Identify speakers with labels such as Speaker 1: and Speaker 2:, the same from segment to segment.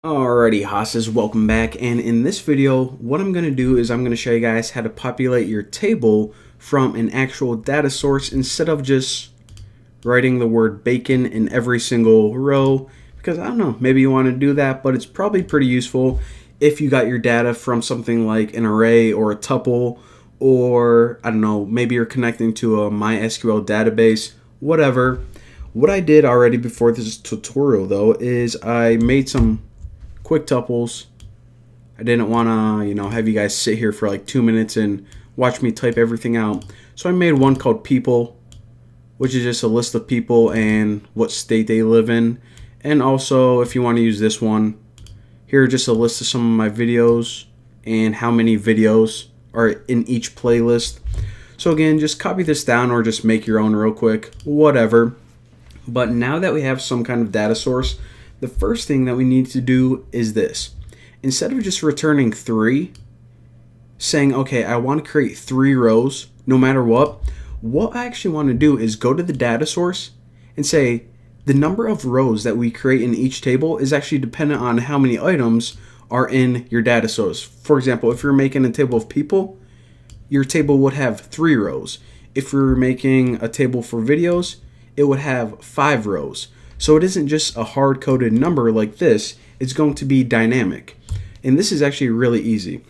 Speaker 1: Alrighty, hosses, welcome back. And in this video, what I'm going to do is I'm going to show you guys how to populate your table from an actual data source instead of just writing the word bacon in every single row. Because I don't know, maybe you want to do that, but it's probably pretty useful if you got your data from something like an array or a tuple, or I don't know, maybe you're connecting to a MySQL database, whatever. What I did already before this tutorial though is I made some quick tuples. I didn't want to, have you guys sit here for like 2 minutes and watch me type everything out. So I made one called people, which is just a list of people and what state they live in. And also, if you want to use this one, here are just a list of some of my videos and how many videos are in each playlist. So again, just copy this down or just make your own real quick, whatever. But now that we have some kind of data source, the first thing that we need to do is this. Instead of just returning 3, saying, okay, I want to create 3 rows no matter what I actually want to do is go to the data source and say the number of rows that we create in each table is actually dependent on how many items are in your data source. For example, if you're making a table of people, your table would have 3 rows. If you're making a table for videos, it would have 5 rows. So it isn't just a hard-coded number like this, it's going to be dynamic. And this is actually really easy.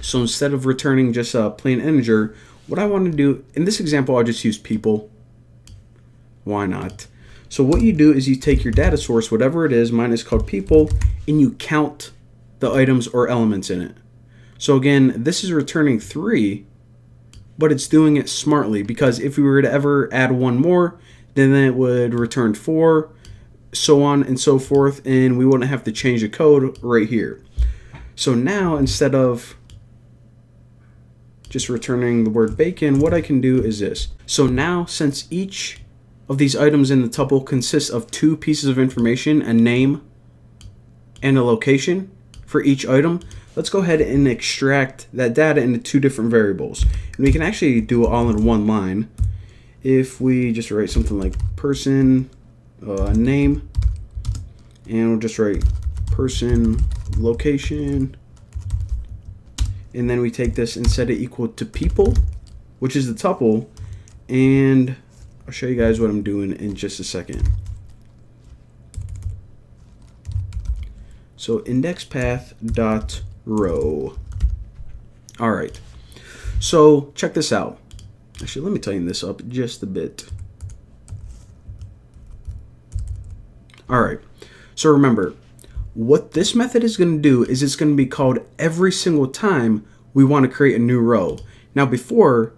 Speaker 1: So instead of returning just a plain integer, what I want to do, in this example I'll just use people. Why not? So what you do is you take your data source, whatever it is, mine is called people, and you count the items or elements in it. So again, this is returning 3, but it's doing it smartly, because if we were to ever add one more, then it would return 4, so on and so forth, and we wouldn't have to change the code right here. So now, instead of just returning the word bacon, what I can do is this. So now, since each of these items in the tuple consists of 2 pieces of information, a name and a location for each item, let's go ahead and extract that data into 2 different variables. And we can actually do it all in one line. If we just write something like person name, and we'll just write person location, and then we take this and set it equal to people, which is the tuple, and I'll show you guys what I'm doing in just a second. So index path dot row. All right, so check this out. Actually, let me tighten this up just a bit. All right, so remember, what this method is going to do is it's going to be called every single time we want to create a new row. Now before,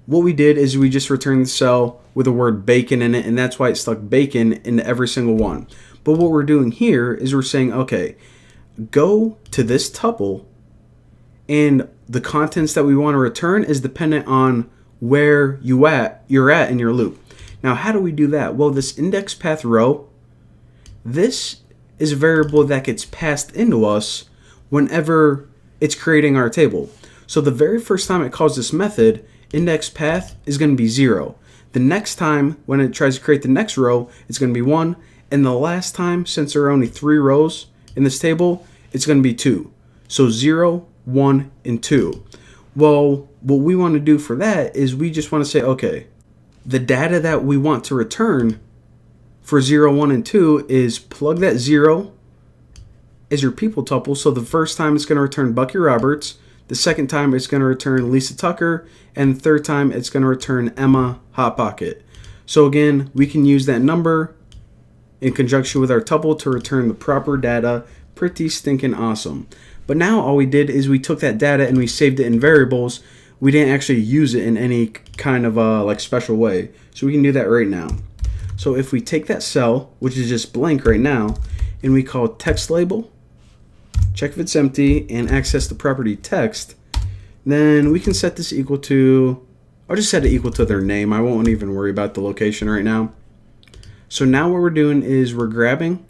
Speaker 1: what we did is we just returned the cell with the word bacon in it, and that's why it stuck bacon into every single one. But what we're doing here is we're saying, okay, go to this tuple, and the contents that we want to return is dependent on where you're at in your loop. Now, how do we do that? Well, this index path row, this is a variable that gets passed into us whenever it's creating our table. So the very first time it calls this method, index path is going to be 0. The next time when it tries to create the next row, it's going to be 1. And the last time, since there are only 3 rows in this table, it's going to be 2. So 0, 1, and 2. Well, what we want to do for that is we just want to say, okay, the data that we want to return for 0, 1, and 2 is plug that 0 as your people tuple. So the first time it's going to return Bucky Roberts, the second time it's going to return Lisa Tucker, and the third time it's going to return Emma Hot Pocket. So again, we can use that number in conjunction with our tuple to return the proper data. Pretty stinking awesome. But now all we did is we took that data and we saved it in variables. We didn't actually use it in any kind of like special way. So we can do that right now. So if we take that cell, which is just blank right now, and we call text label, check if it's empty, and access the property text, then we can set this equal to, I'll just set it equal to their name. I won't even worry about the location right now. So now what we're doing is we're grabbing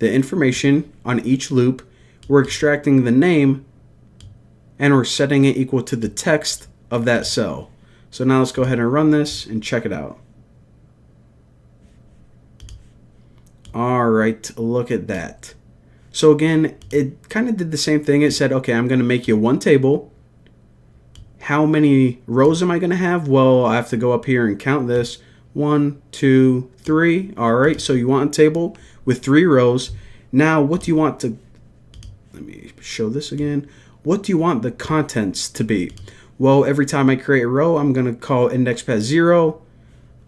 Speaker 1: the information on each loop, we're extracting the name, and we're setting it equal to the text of that cell. So now let's go ahead and run this and check it out. All right, look at that. So again, it kind of did the same thing. It said, okay, I'm going to make you one table. How many rows am I going to have? Well, I have to go up here and count this. 1, 2, 3. All right, so you want a table with 3 rows. Now, what do you want to, let me show this again. What do you want the contents to be? Well, every time I create a row, I'm going to call index path 0.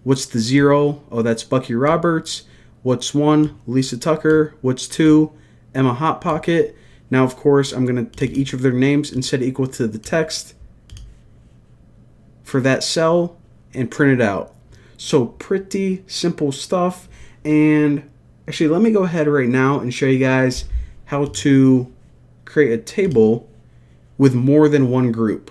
Speaker 1: What's the 0? Oh, that's Bucky Roberts. What's 1? Lisa Tucker. What's 2? Emma Hot Pocket. Now, of course, I'm going to take each of their names and set it equal to the text for that cell and print it out. So pretty simple stuff. And actually, let me go ahead right now and show you guys how to create a table with more than one group.